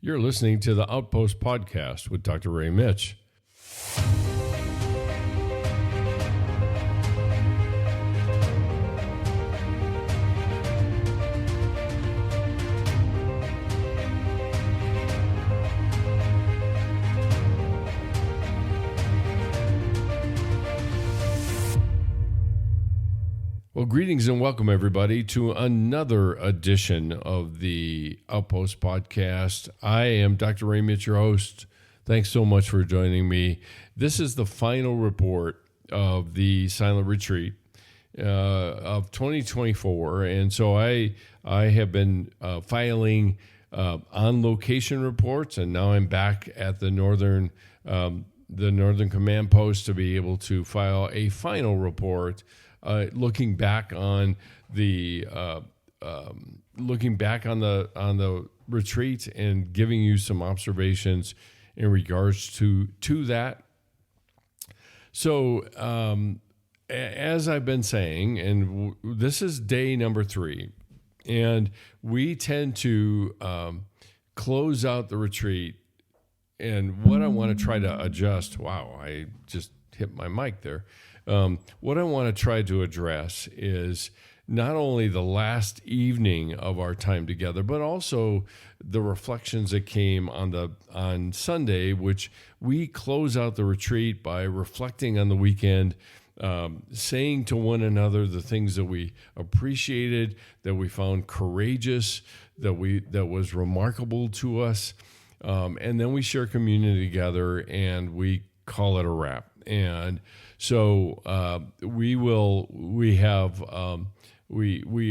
You're listening to the Outpost Podcast with Dr. Ray Mitch. Well, greetings and welcome, everybody, to another edition of the Outpost Podcast. I am Dr. Ray Mitch, your host. Thanks so much for joining me. This is the final report of the Silent Retreat of 2024, and so I have been filing on-location reports, and now I'm back at the Northern Command Post to be able to file a final report. Looking back on the retreat and giving you some observations in regards to that. So as I've been saying, and this is day number 3, and we tend to close out the retreat. And what I want to try to adjust, wow, I just hit my mic there. What I want to try to address is not only the last evening of our time together, but also the reflections that came on Sunday, which we close out the retreat by reflecting on the weekend, saying to one another the things that we appreciated, that we found courageous, that was remarkable to us, and then we share community together and we call it a wrap. And so we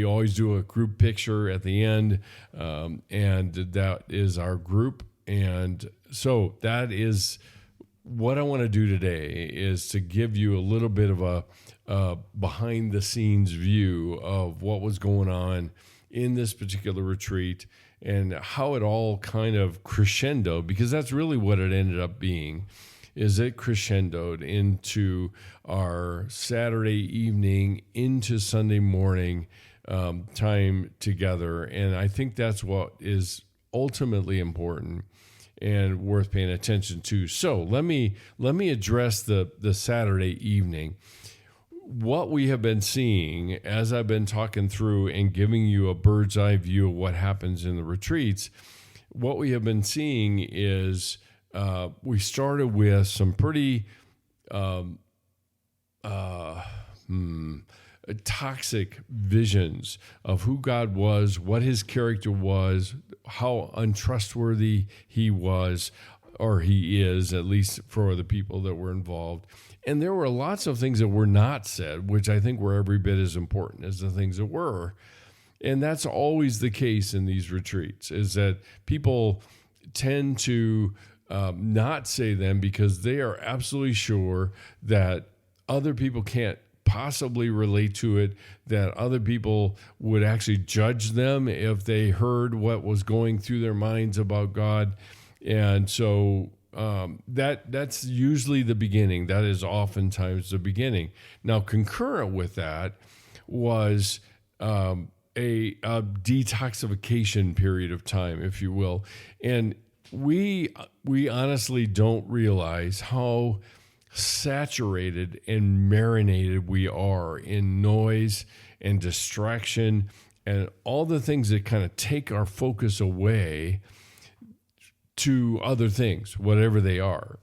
always do a group picture at the end, and that is our group. And so that is what I want to do today, is to give you a little bit of a behind the scenes view of what was going on in this particular retreat and how it all kind of crescendoed, because that's really what it ended up being. Is it crescendoed into our Saturday evening into Sunday morning time together. And I think that's what is ultimately important and worth paying attention to. So let me address the Saturday evening. What we have been seeing as I've been talking through and giving you a bird's eye view of what happens in the retreats, what we have been seeing is we started with some pretty toxic visions of who God was, what his character was, how untrustworthy he was, or he is, at least for the people that were involved. And there were lots of things that were not said, which I think were every bit as important as the things that were. And that's always the case in these retreats, is that people tend to not say them because they are absolutely sure that other people can't possibly relate to it, that other people would actually judge them if they heard what was going through their minds about God. And so that's usually the beginning. That is oftentimes the beginning. Now, concurrent with that was a detoxification period of time, if you will. And we honestly don't realize how saturated and marinated we are in noise and distraction and all the things that kind of take our focus away to other things, whatever they are.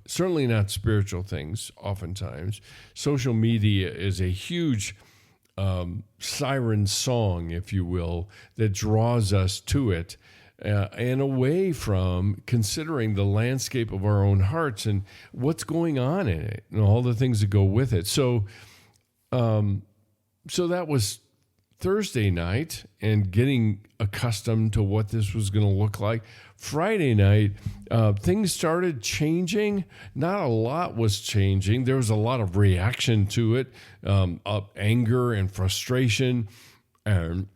Certainly not spiritual things, oftentimes. Social media is a huge siren song, if you will, that draws us to it. And away from considering the landscape of our own hearts and what's going on in it and all the things that go with it. So that was Thursday night and getting accustomed to what this was going to look like. Friday night, things started changing. Not a lot was changing. There was a lot of reaction to it, anger and frustration and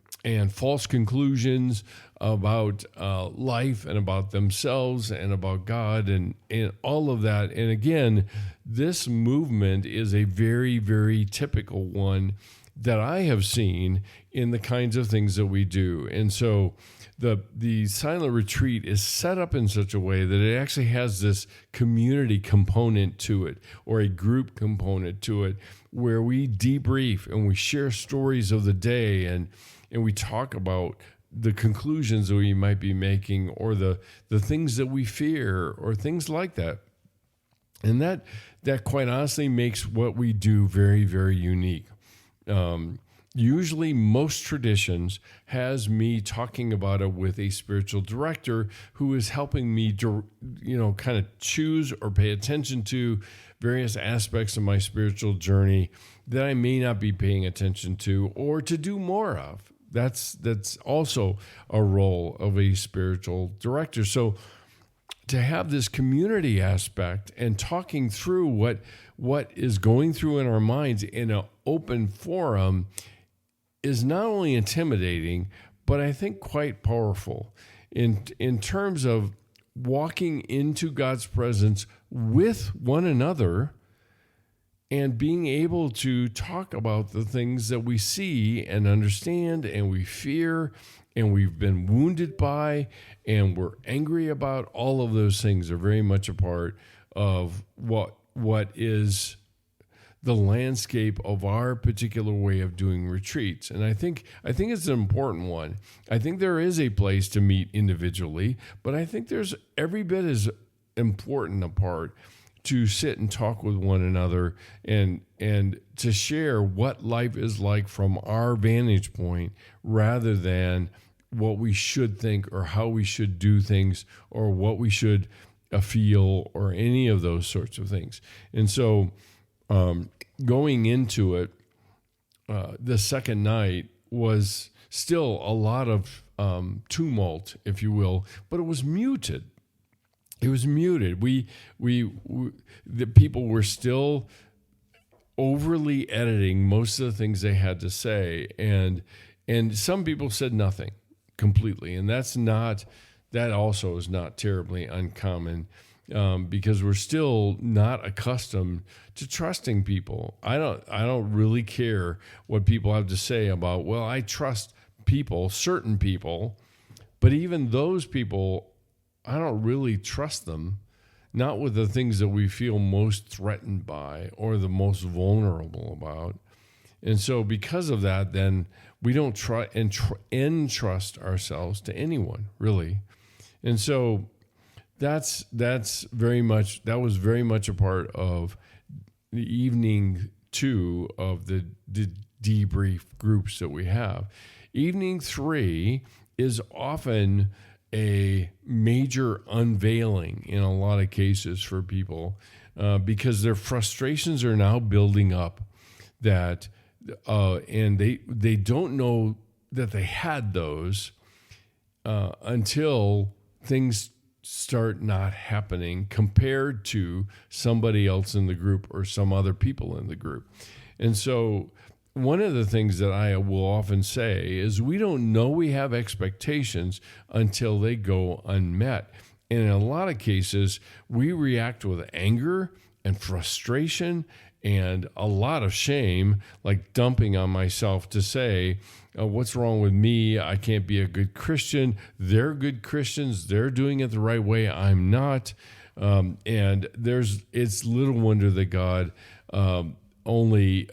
false conclusions about life and about themselves and about God and all of that. And again, this movement is a very, very typical one that I have seen in the kinds of things that we do. And so the silent retreat is set up in such a way that it actually has this community component to it, or a group component to it, where we debrief and we share stories of the day, and we talk about the conclusions that we might be making, or the things that we fear, or things like that. And that quite honestly makes what we do very, very unique. Usually most traditions has me talking about it with a spiritual director who is helping me to, kind of choose or pay attention to various aspects of my spiritual journey that I may not be paying attention to, or to do more of. That's also a role of a spiritual director. So to have this community aspect and talking through what is going through in our minds in an open forum is not only intimidating, but I think quite powerful in terms of walking into God's presence with one another and being able to talk about the things that we see and understand and we fear and we've been wounded by and we're angry about. All of those things are very much a part of what is the landscape of our particular way of doing retreats. And I think it's an important one. I think there is a place to meet individually, but I think there's every bit as important a part to sit and talk with one another and to share what life is like from our vantage point, rather than what we should think or how we should do things or what we should feel or any of those sorts of things. And so going into it, the second night was still a lot of tumult, if you will, but it was muted. It was muted. The people were still overly editing most of the things they had to say, and some people said nothing completely, and that also is not terribly uncommon. Because we're still not accustomed to trusting people. I don't really care what people have to say about, well, I trust people, certain people, but even those people, I don't really trust them, not with the things that we feel most threatened by or the most vulnerable about. And so because of that, then we don't try and entrust ourselves to anyone, really. And so that was very much a part of the evening 2 of the debrief groups that we have. Evening 3 is often a major unveiling in a lot of cases for people because their frustrations are now building up, and they don't know that they had those until things start not happening compared to somebody else in the group or some other people in the group. And so one of the things that I will often say is we don't know we have expectations until they go unmet. And in a lot of cases, we react with anger and frustration and a lot of shame, like dumping on myself to say, what's wrong with me? I can't be a good Christian. They're good Christians. They're doing it the right way. I'm not. And it's little wonder that God only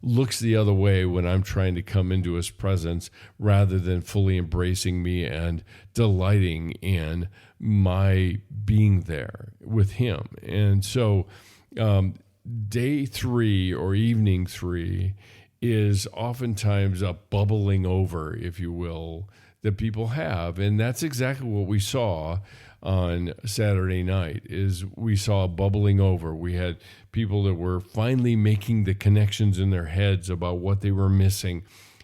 looks the other way when I'm trying to come into his presence, rather than fully embracing me and delighting in my being there with him. And so day 3 or evening 3 is oftentimes a bubbling over, if you will, that people have. And that's exactly what we saw on Saturday night. Is we saw a bubbling over. We had people that were finally making the connections in their heads about what they were missing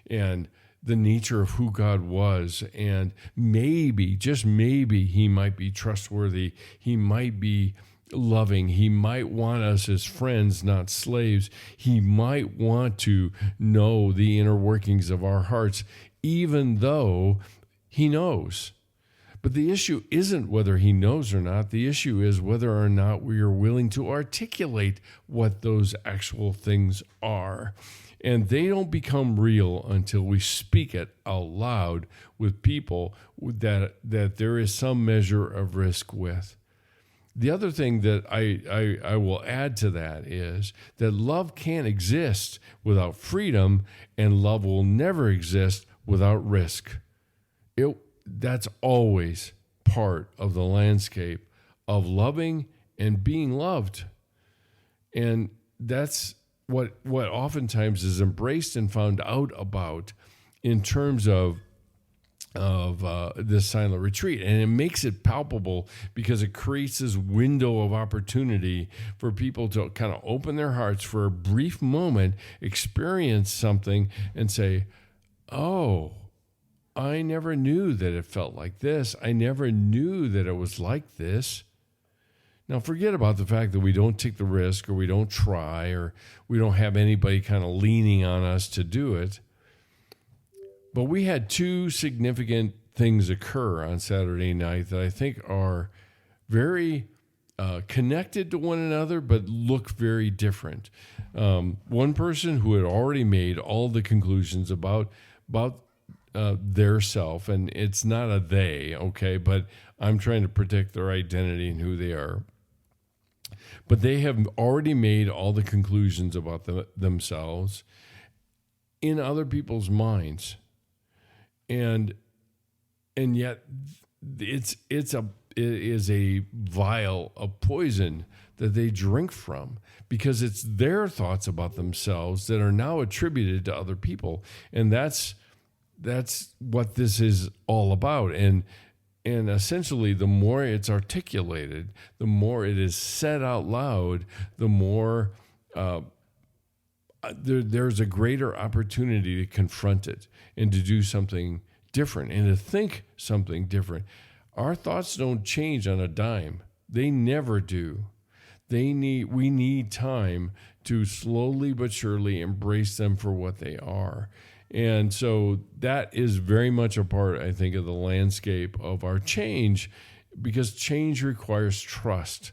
and the nature of who God was. And maybe, just maybe, he might be trustworthy. He might be loving. He might want us as friends, not slaves. He might want to know the inner workings of our hearts, even though he knows. But the issue isn't whether he knows or not. The issue is whether or not we are willing to articulate what those actual things are. And they don't become real until we speak it out loud with people that there is some measure of risk with. The other thing that I will add to that is that love can't exist without freedom, and love will never exist without risk. That's always part of the landscape of loving and being loved. And that's what oftentimes is embraced and found out about in terms of this silent retreat. And it makes it palpable because it creates this window of opportunity for people to kind of open their hearts for a brief moment, experience something, and say, oh, I never knew that it felt like this. I never knew that it was like this. Now, forget about the fact that we don't take the risk, or we don't try, or we don't have anybody kind of leaning on us to do it. But we had two significant things occur on Saturday night that I think are very connected to one another, but look very different. One person who had already made all the conclusions about their self, and it's not a they, okay, but I'm trying to protect their identity and who they are. But they have already made all the conclusions about themselves in other people's minds. And yet it is a vial of poison that they drink from, because it's their thoughts about themselves that are now attributed to other people. And that's what this is all about. And essentially, the more it's articulated, the more it is said out loud, the more there's a greater opportunity to confront it and to do something different and to think something different. Our thoughts don't change on a dime. They never do. We need time to slowly but surely embrace them for what they are. And so that is very much a part, I think, of the landscape of our change, because change requires trust,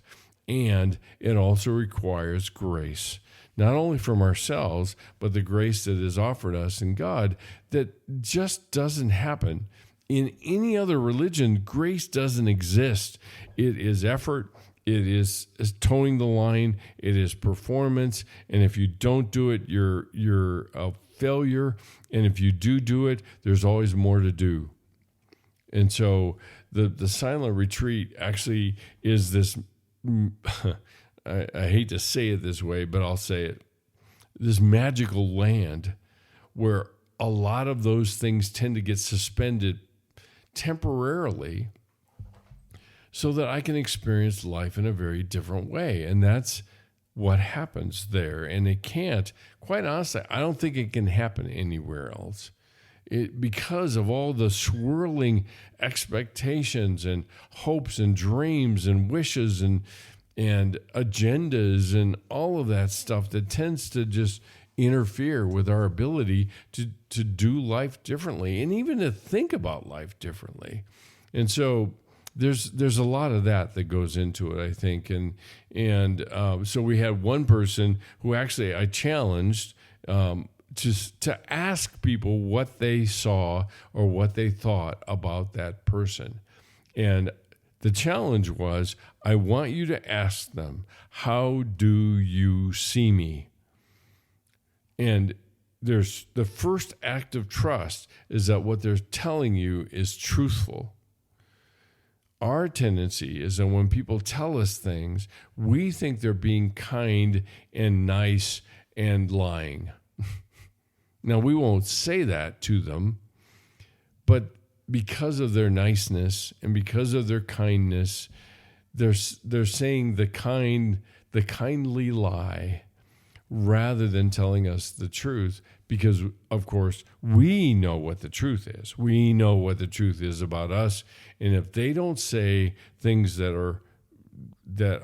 and it also requires grace, not only from ourselves, but the grace that is offered us in God that just doesn't happen. In any other religion, grace doesn't exist. It is effort. It is towing the line. It is performance. And if you don't do it, you're a failure. And if you do it, there's always more to do. And so the silent retreat actually is this, I hate to say it this way, but I'll say it, this magical land where a lot of those things tend to get suspended temporarily so that I can experience life in a very different way. And that's what happens there. And it can't, quite honestly, I don't think it can happen anywhere else. Because of all the swirling expectations and hopes and dreams and wishes and agendas and all of that stuff that tends to just interfere with our ability to do life differently and even to think about life differently. And so there's a lot of that goes into it, I think. And so we had one person who actually I challenged to ask people what they saw or what they thought about that person. And the challenge was, I want you to ask them, how do you see me? And there's the first act of trust is that what they're telling you is truthful. Our tendency is that when people tell us things, we think they're being kind and nice and lying. Now, we won't say that to them, but because of their niceness and because of their kindness, they're saying the kindly lie rather than telling us the truth, because, of course, we know what the truth is. We know what the truth is about us. And if they don't say things that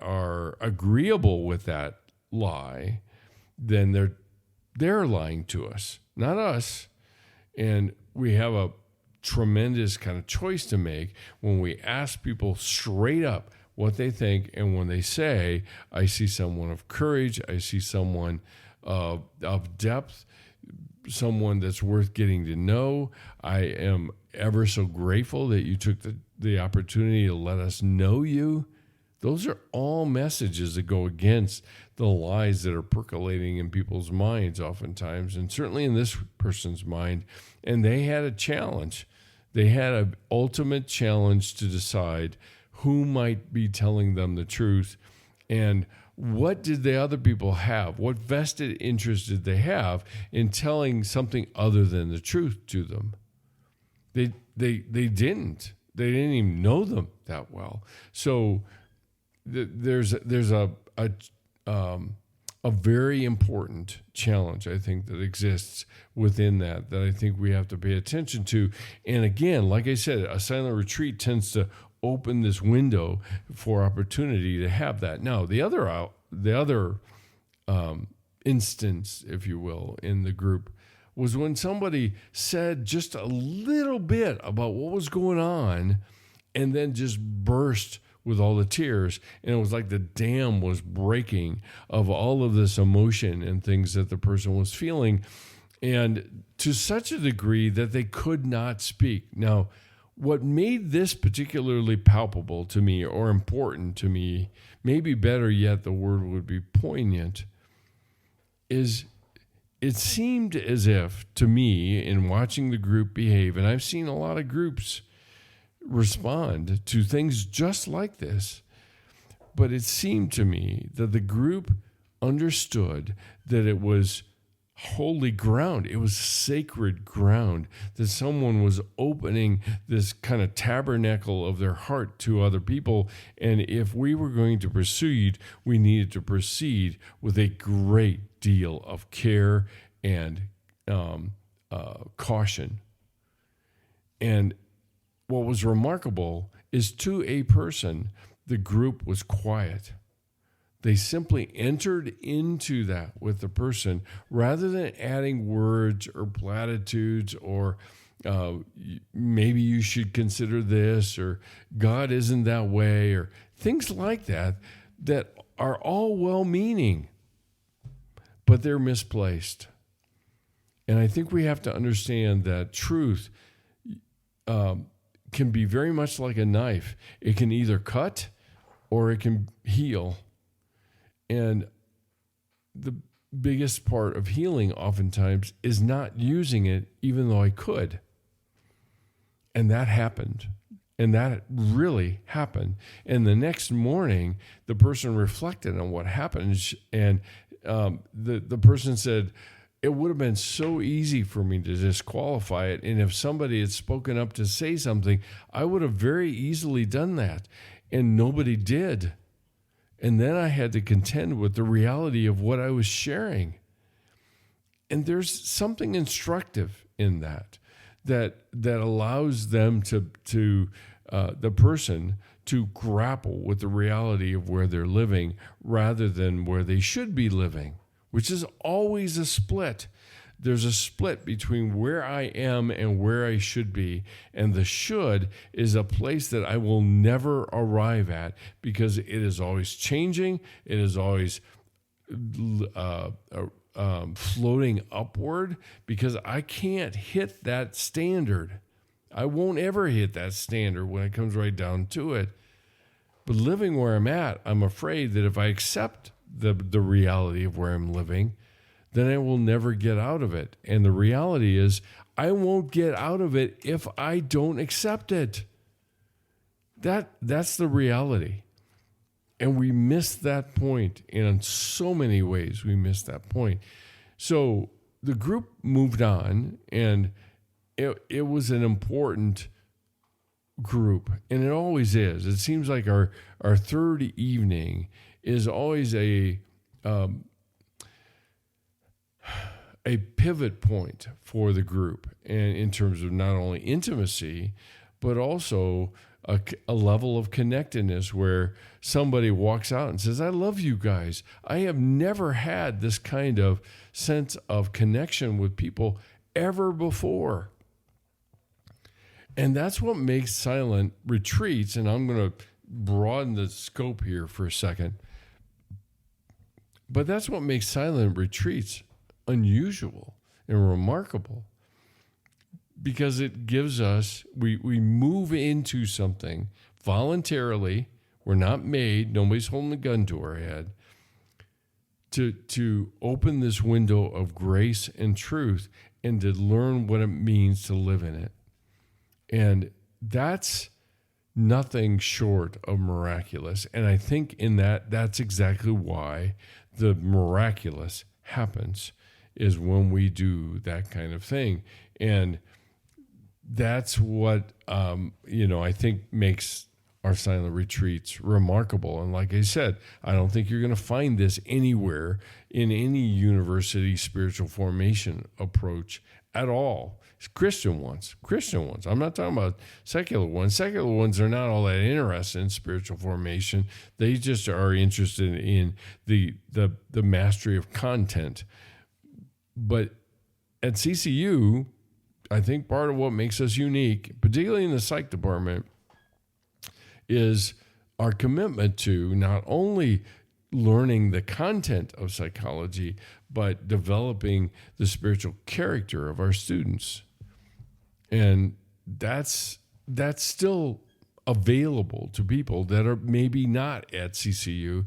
are agreeable with that lie, then they're lying to us, not us. And we have tremendous kind of choice to make when we ask people straight up what they think. And when they say, I see someone of courage, I see someone of depth, someone that's worth getting to know. I am ever so grateful that you took the opportunity to let us know you. Those are all messages that go against the lies that are percolating in people's minds oftentimes, and certainly in this person's mind. And they had a challenge. They had an ultimate challenge to decide who might be telling them the truth, and what did the other people have? What vested interest did they have in telling something other than the truth to them? They didn't. They didn't even know them that well. So there's a very important challenge, I think, that exists within that I think we have to pay attention to. And again, like I said, a silent retreat tends to open this window for opportunity to have that. Now, the other instance, if you will, in the group was when somebody said just a little bit about what was going on and then just burst with all the tears. And it was like the dam was breaking of all of this emotion and things that the person was feeling, and to such a degree that they could not speak. Now, what made this particularly palpable to me or important to me, maybe better yet, the word would be poignant, is it seemed as if, to me, in watching the group behave, and I've seen a lot of groups respond to things just like this, but it seemed to me that the group understood that it was holy ground. It was sacred ground, that someone was opening this kind of tabernacle of their heart to other people. And if we were going to proceed, we needed to proceed with a great deal of care and caution. And what was remarkable is, to a person, the group was quiet. They simply entered into that with the person rather than adding words or platitudes or maybe you should consider this, or God isn't that way, or things like that are all well-meaning, but they're misplaced. And I think we have to understand that truth can be very much like a knife. It can either cut or it can heal. And the biggest part of healing oftentimes is not using it, even though I could. And that happened. And that really happened. And the next morning, the person reflected on what happened. And the person said, it would have been so easy for me to disqualify it. And if somebody had spoken up to say something, I would have very easily done that. And nobody did. And then I had to contend with the reality of what I was sharing. And there's something instructive in that allows them the person to grapple with the reality of where they're living rather than where they should be living, which is always a split. There's a split between where I am and where I should be. And the should is a place that I will never arrive at because it is always changing. It is always floating upward because I can't hit that standard. I won't ever hit that standard when it comes right down to it. But living where I'm at, I'm afraid that if I accept the reality of where I'm living, then I will never get out of it. And the reality is, I won't get out of it if I don't accept it. That's the reality. And we miss that point. And in so many ways, we miss that point. So the group moved on, and it was an important group. And it always is. It seems like our third evening is always a pivot point for the group, and in terms of not only intimacy, but also a level of connectedness where somebody walks out and says, I love you guys. I have never had this kind of sense of connection with people ever before. And that's what makes silent retreats, and I'm going to broaden the scope here for a second, but that's what makes silent retreats unusual and remarkable, because it gives us, we move into something voluntarily. We're not made, nobody's holding a gun to our head, to open this window of grace and truth and to learn what it means to live in it. And that's nothing short of miraculous. And I think in that's exactly why the miraculous happens, is when we do that kind of thing. And that's what, I think makes our silent retreats remarkable. And like I said, I don't think you're going to find this anywhere in any university spiritual formation approach at all. It's Christian ones. I'm not talking about secular ones. Secular ones are not all that interested in spiritual formation. They just are interested in the mastery of content. But at CCU, I think part of what makes us unique, particularly in the psych department, is our commitment to not only learning the content of psychology, but developing the spiritual character of our students. And that's still available to people that are maybe not at CCU.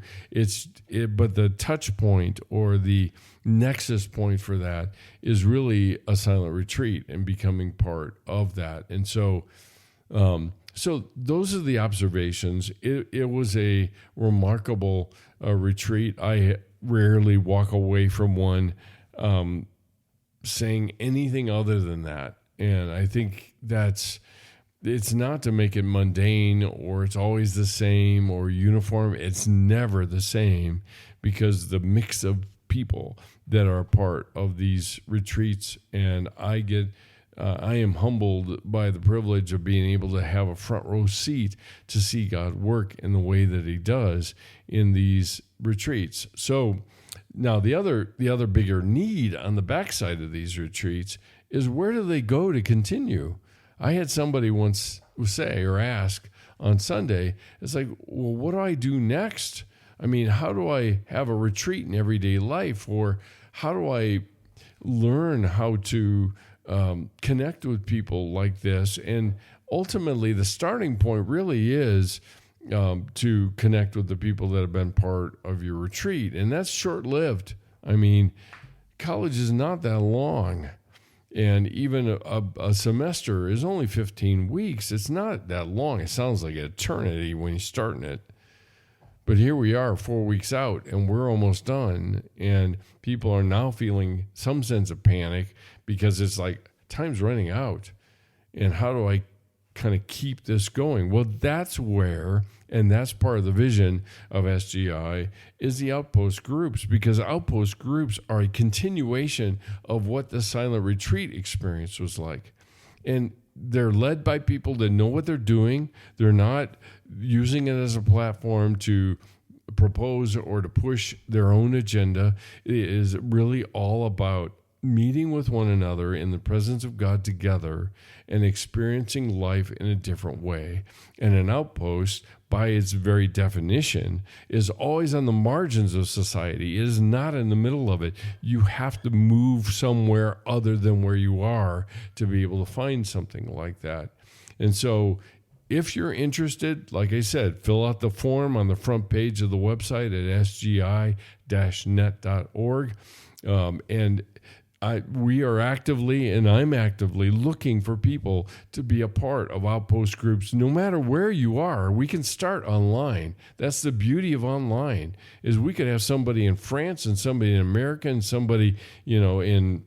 But the touch point or the nexus point for that is really a silent retreat and becoming part of that. And so those are the observations. It was a remarkable retreat. I rarely walk away from one saying anything other than that. And I think it's not to make it mundane or it's always the same or uniform. It's never the same, because the mix of people that are part of these retreats, and I am humbled by the privilege of being able to have a front row seat to see God work in the way that he does in these retreats. So now the other bigger need on the backside of these retreats is, where do they go to continue? I had somebody once say or ask on Sunday, it's like, well, what do I do next? I mean, how do I have a retreat in everyday life? Or how do I learn how to connect with people like this? And ultimately, the starting point really is to connect with the people that have been part of your retreat. And that's short-lived. I mean, college is not that long. And even a semester is only 15 weeks. It's not that long. It sounds like an eternity when you're starting it. But here we are 4 weeks out, and we're almost done. And people are now feeling some sense of panic, because it's like, time's running out. And how do I kind of keep this going? Well, that's where, and that's part of the vision of SGI, is the outpost groups, because outpost groups are a continuation of what the silent retreat experience was like. And they're led by people that know what they're doing. They're not using it as a platform to propose or to push their own agenda. It is really all about meeting with one another in the presence of God together and experiencing life in a different way. And an outpost, by its very definition, is always on the margins of society. It is not in the middle of it. You have to move somewhere other than where you are to be able to find something like that. And so if you're interested, like I said, fill out the form on the front page of the website at sgi-net.org. We are actively, and I'm actively looking for people to be a part of outpost groups, no matter where you are. We can start online. That's the beauty of online, is we could have somebody in France and somebody in America and somebody, in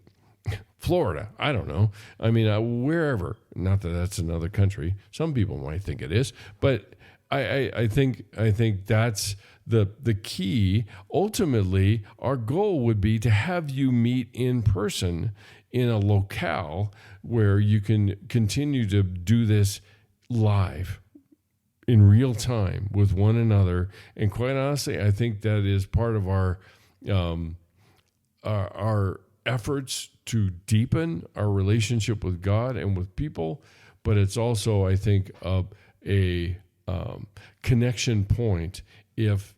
Florida. I don't know. I mean, wherever. Not that that's another country. Some people might think it is, but I think that's the key. Ultimately, our goal would be to have you meet in person in a locale where you can continue to do this live in real time with one another. And quite honestly, I think that is part of our efforts to deepen our relationship with God and with people. but it's also, I think, a connection point if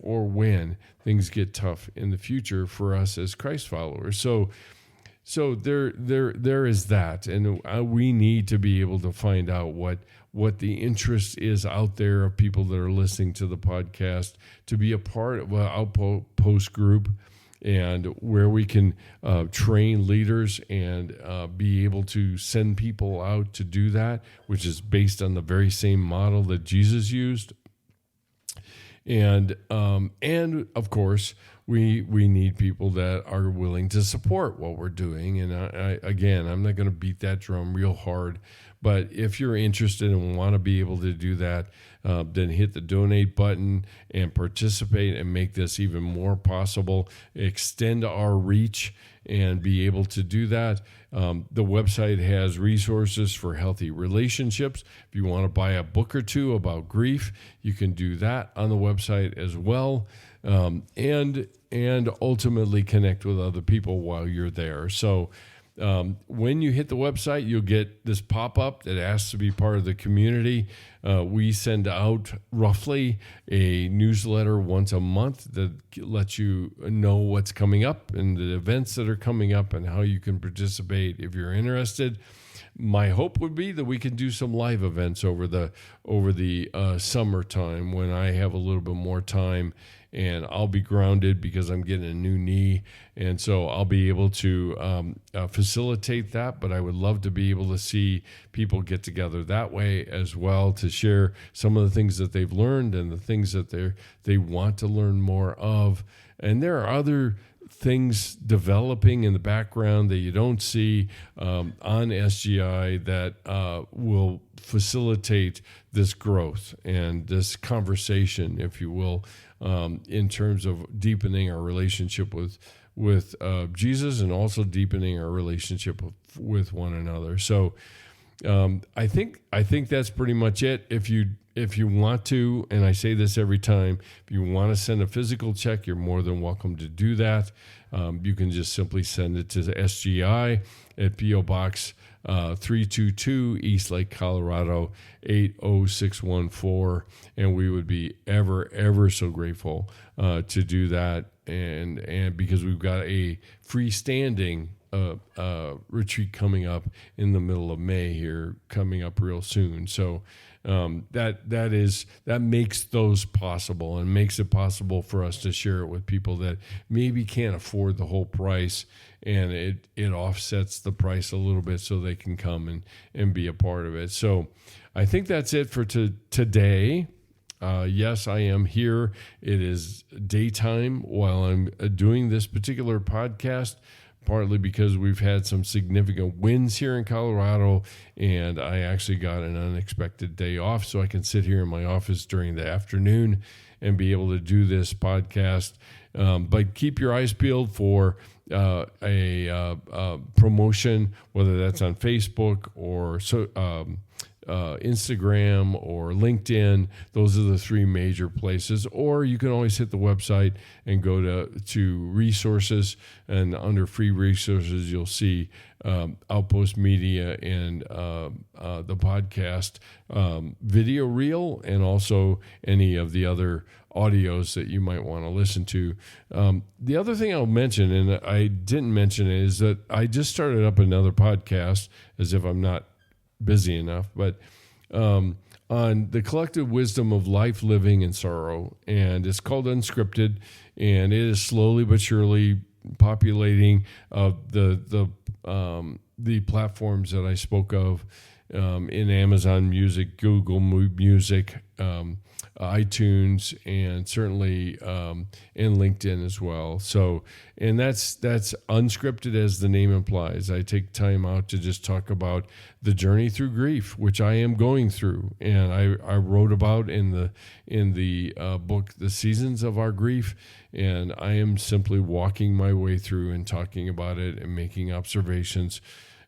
or when things get tough in the future for us as Christ followers. So there is that, and we need to be able to find out what the interest is out there of people that are listening to the podcast, to be a part of an outpost group, and where we can train leaders and be able to send people out to do that, which is based on the very same model that Jesus used. And of course, we need people that are willing to support what we're doing. And I'm not going to beat that drum real hard, but if you're interested and want to be able to do that, then hit the donate button and participate and make this even more possible. Extend our reach and be able to do that. The website has resources for healthy relationships. If you want to buy a book or two about grief, you can do that on the website as well. And ultimately connect with other people while you're there. So when you hit the website, you'll get this pop-up that asks to be part of the community. We send out roughly a newsletter once a month that lets you know what's coming up and the events that are coming up and how you can participate if you're interested. My hope would be that we can do some live events over the summertime when I have a little bit more time, and I'll be grounded because I'm getting a new knee, and so I'll be able to facilitate that. But I would love to be able to see people get together that way as well, to share some of the things that they've learned and the things that they want to learn more of. And there are other things developing in the background that you don't see on SGI that will facilitate this growth and this conversation, if you will, in terms of deepening our relationship with Jesus, and also deepening our relationship with one another. So I think that's pretty much it. If you want to, and I say this every time, if you want to send a physical check, you're more than welcome to do that. You can just simply send it to the SGI at P.O. Box 322 East Lake, Colorado 80614, and we would be ever so grateful to do that. And because we've got a freestanding retreat coming up in the middle of May here, coming up real soon. So that makes those possible, and makes it possible for us to share it with people that maybe can't afford the whole price, and it offsets the price a little bit so they can come and be a part of it. So I think that's it for today. Yes, I am here. It is daytime while I'm doing this particular podcast, partly because we've had some significant winds here in Colorado, and I actually got an unexpected day off, so I can sit here in my office during the afternoon and be able to do this podcast. But keep your eyes peeled for a promotion, whether that's on Facebook or Instagram or LinkedIn. Those are the three major places. Or you can always hit the website and go to resources, and under free resources you'll see Outpost Media and the podcast video reel, and also any of the other audios that you might want to listen to. The other thing I'll mention, and I didn't mention it, is that I just started up another podcast, as if I'm not busy enough, but on the collective wisdom of life, living, and sorrow, and it's called Unscripted, and it is slowly but surely populating the platforms that I spoke of in Amazon Music, Google Music, iTunes, and certainly in LinkedIn as well. So, and that's unscripted, as the name implies. I take time out to just talk about the journey through grief, which I am going through, and I wrote about in the book, The Seasons of Our Grief, and I am simply walking my way through and talking about it and making observations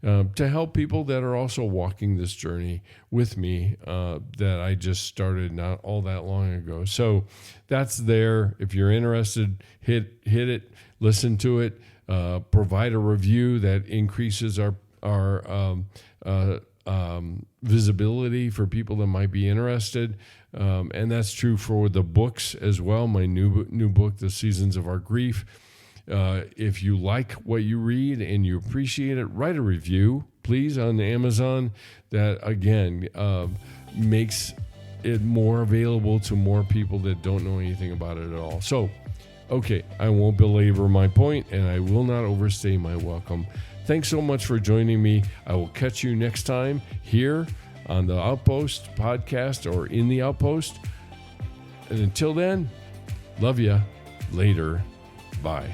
to help people that are also walking this journey with me that I just started not all that long ago. So that's there. If you're interested, hit it, listen to it, provide a review that increases our visibility for people that might be interested. And that's true for the books as well. My new book, The Seasons of Our Grief. If you like what you read and you appreciate it, write a review, please, on Amazon. That, again, makes it more available to more people that don't know anything about it at all. So, okay, I won't belabor my point, and I will not overstay my welcome. Thanks so much for joining me. I will catch you next time here on the Outpost podcast or in the Outpost. And until then, love ya. Later. Bye.